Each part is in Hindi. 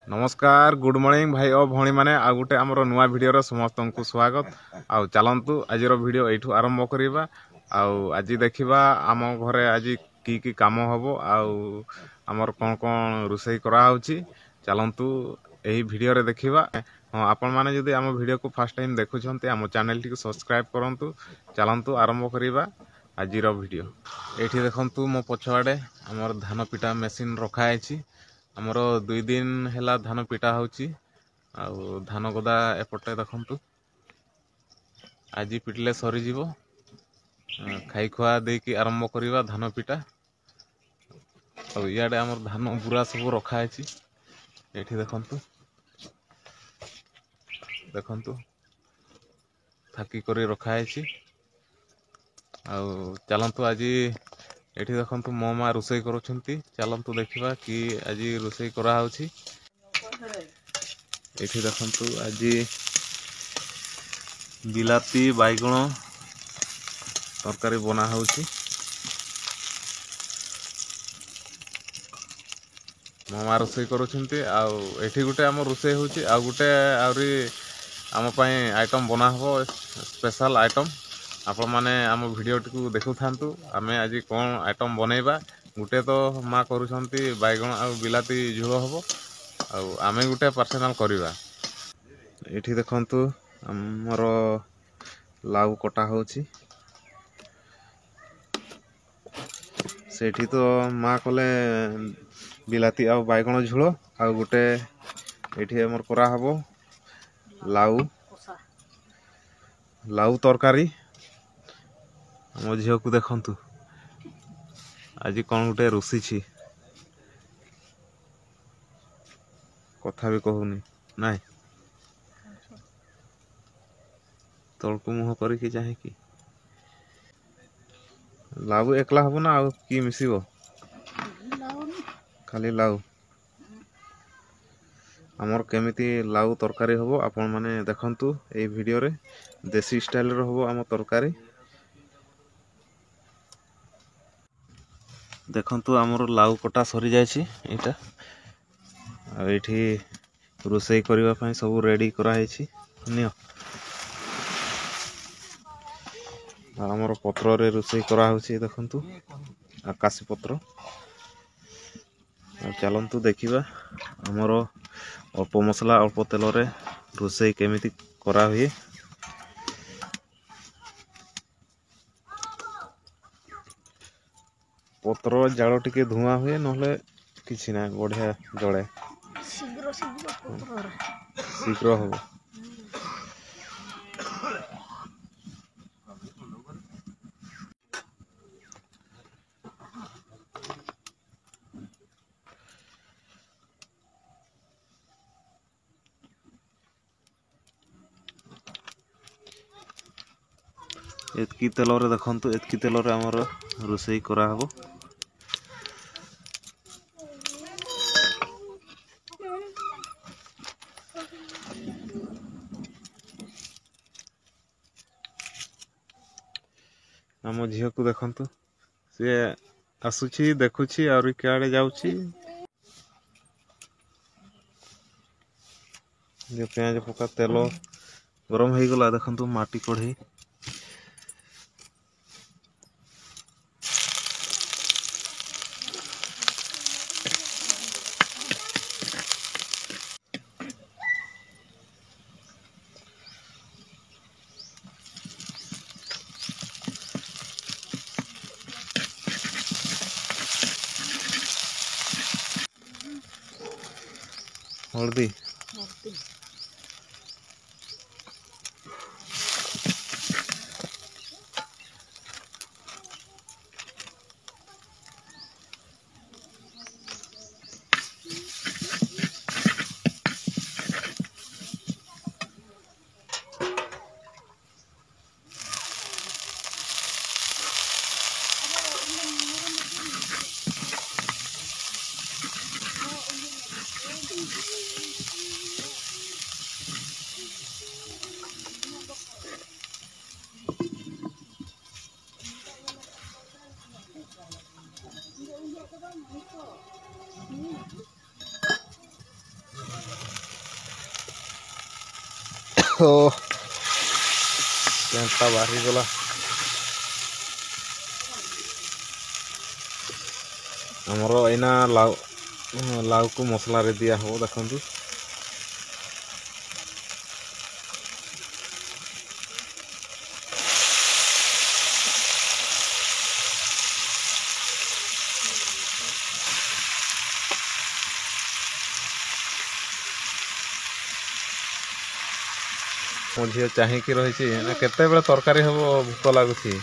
नमस्कार गुड मॉर्निंग भाई और भौणी मैंने आ गोटे आमर नुआ भिडियो समस्त को स्वागत आउ चलतु आज भिडियो यू आरंभ करवा आज देखा आम घरे आज की काम हम आमर कौन कौन रोसई कराऊँच चलतु यही भिडियो रे देखा हाँ आपण मैंने जदि आम भिडियो को फास्ट टाइम देखुं आम चैनल टी सब्सक्राइब करूँ चलतु आरंभ करवा आज भिडियो ये देखु मो पछआड़े आमर धान पिटा मेसीन रखाई आमर 2 दिन है धान पिटा होची धान गदा एपटे देखु आज पिटले सरीज खाई खुआ देकी आरंभ करवा धान पिटा इे आमर धान बुरा सब रखाई ये देखु थाकी कर रखाई चलतु आज ये देखु मो माँ रोसई करुँच चलतु देखा कि आज रोसई कराऊँच ये देखु आज बिलाती बैगण तरकारी बना होची मो माँ रोसई करुँच आठी गोटे आम रोसई होची आ गोटे आहरी आम आइटम बना हो स्पेशल आइटम आपण मैंने आम भिडियो टी देखु था आम आज कौन आइटम बनैबा गोटे तो माँ करुँच बैगण आ बिलाती झोल हम आम गोटे पर्सनाल करवा ये देखु आमर लाउ कटा होची सेठी तो माँ कले बिलाती आ बैगण झोल आ गोटे ये आमर करा हबो लाउ लाउ तरकारी मो झील को देखु आज कौन गोटे रोषि कथा भी कहूनी नाई तलकू मुह करके चाहे कि लाउ एकला हम ना आ कि मिसिबो खाली लाउ आमर केमिति लाउ तरकारी हम आपण माने देखंतु ए वीडियो रे देसी स्टाइल रो हम आम तरकारी देखंतु आमर लाउ कटा सरी जायछि एटा आ एठी रोसई करबा पई सब रेडी करा हैछि नियो आमर पत्र रे रोसई करा होछि देखंतु आकाशी पत्र चलंतु देखिबा आमर अल्प मसला अल्प तेल रे रोसई केमिति करा हुए पत्र जाल टिके धुआं हुए नहले किछि ना बढ़िया जड़े शीघ्र हम एतकी तेल रे देखंतु एतकी तेल रे हमर रोसई करा हबो आम झील को देखंतु से आसुची देखुची और क्या जाउची जे पेंज पका तेल गरम हो गला देखंतु माटी कढ़ई हल्दी କେନ୍ତା ବାହାରିଗଲା। ଆମର ଏଇନା ଲାଉକୁ ମସଲାରେ ଦିଆ ହବ। ଦେଖନ୍ତୁ ମୋ ଝିଅ ଚାହିଁକି ରହିଛି ନା କେତେବେଳେ ତରକାରୀ ହବ, ଭୋକ ଲାଗୁଛି।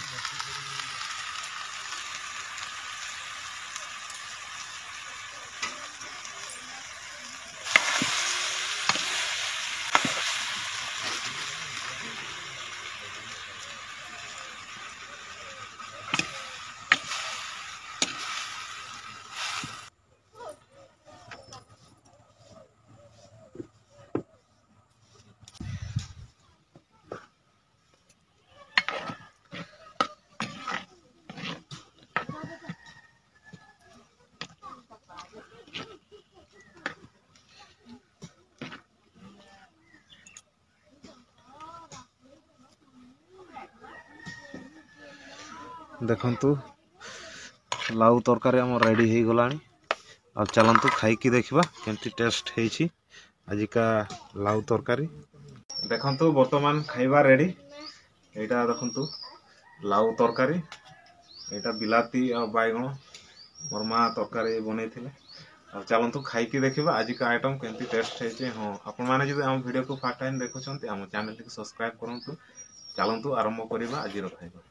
ଦେଖନ୍ତୁ ଲାଉ ତରକାରୀ ଆମର ରେଡ଼ି ହେଇଗଲାଣି। ଆଉ ଚାଲନ୍ତୁ ଖାଇକି ଦେଖିବା କେମିତି ଟେଷ୍ଟ ହେଇଛି ଆଜିକା ଲାଉ ତରକାରୀ। ଦେଖନ୍ତୁ ବର୍ତ୍ତମାନ ଖାଇବା ରେଡ଼ି। ଏଇଟା ଦେଖନ୍ତୁ ଲାଉ ତରକାରୀ, ଏଇଟା ବିଲାତି ଆଉ ବାଇଗଣ ମୋର ମା ତରକାରୀ ବନେଇଥିଲେ। ଆଉ ଚାଲନ୍ତୁ ଖାଇକି ଦେଖିବା ଆଜିକା ଆଇଟମ୍ କେମିତି ଟେଷ୍ଟ ହେଇଛି। ହଁ, ଆପଣମାନେ ଯଦି ଆମ ଭିଡ଼ିଓକୁ ଫାର୍ଷ୍ଟ ଟାଇମ୍ ଦେଖୁଛନ୍ତି ଆମ ଚ୍ୟାନେଲଟିକୁ ସବସ୍କ୍ରାଇବ୍ କରନ୍ତୁ। ଚାଲନ୍ତୁ ଆରମ୍ଭ କରିବା ଆଜିର ଖାଇବା।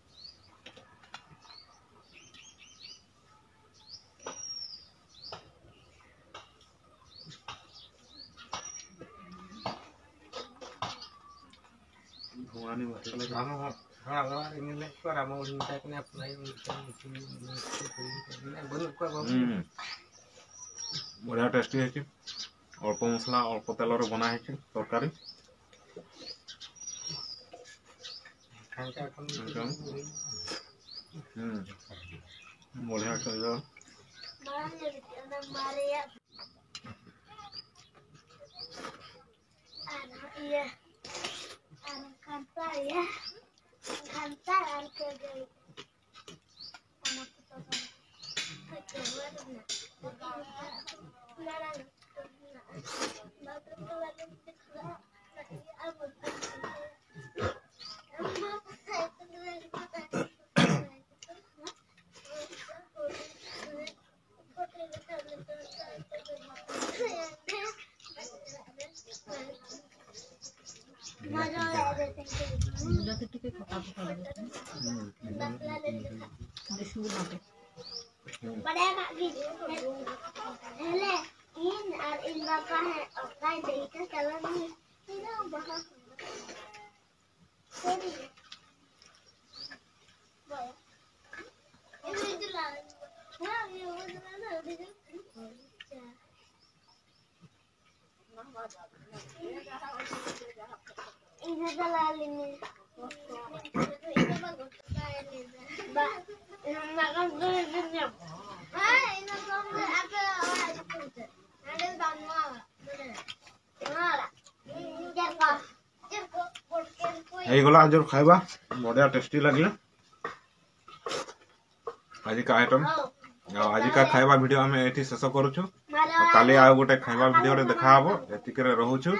ବଢ଼ିଆ ଟେଷ୍ଟି ହେଇଛି। ଅଳ୍ପ ମସଲା ଅଳ୍ପ ତେଲରେ ବନା ହେଇଛି ତରକାରୀ। ବଢ଼ିଆ ଖାଇବା। ହେଇଗଲା ଆଜିର ଖାଇବା। ବଢ଼ିଆ ଟେଷ୍ଟି ଲାଗିଲା ଆଜିକା ଆଇଟମ୍। ଆଉ ଆଜିକା ଖାଇବା ଭିଡ଼ିଓ ଆମେ ଏଠି ଶେଷ କରୁଛୁ। କାଲି ଆଉ ଗୋଟେ ଖାଇବା ଭିଡ଼ିଓରେ ଦେଖାହବ। ଏତିକିରେ ରହୁଛୁ।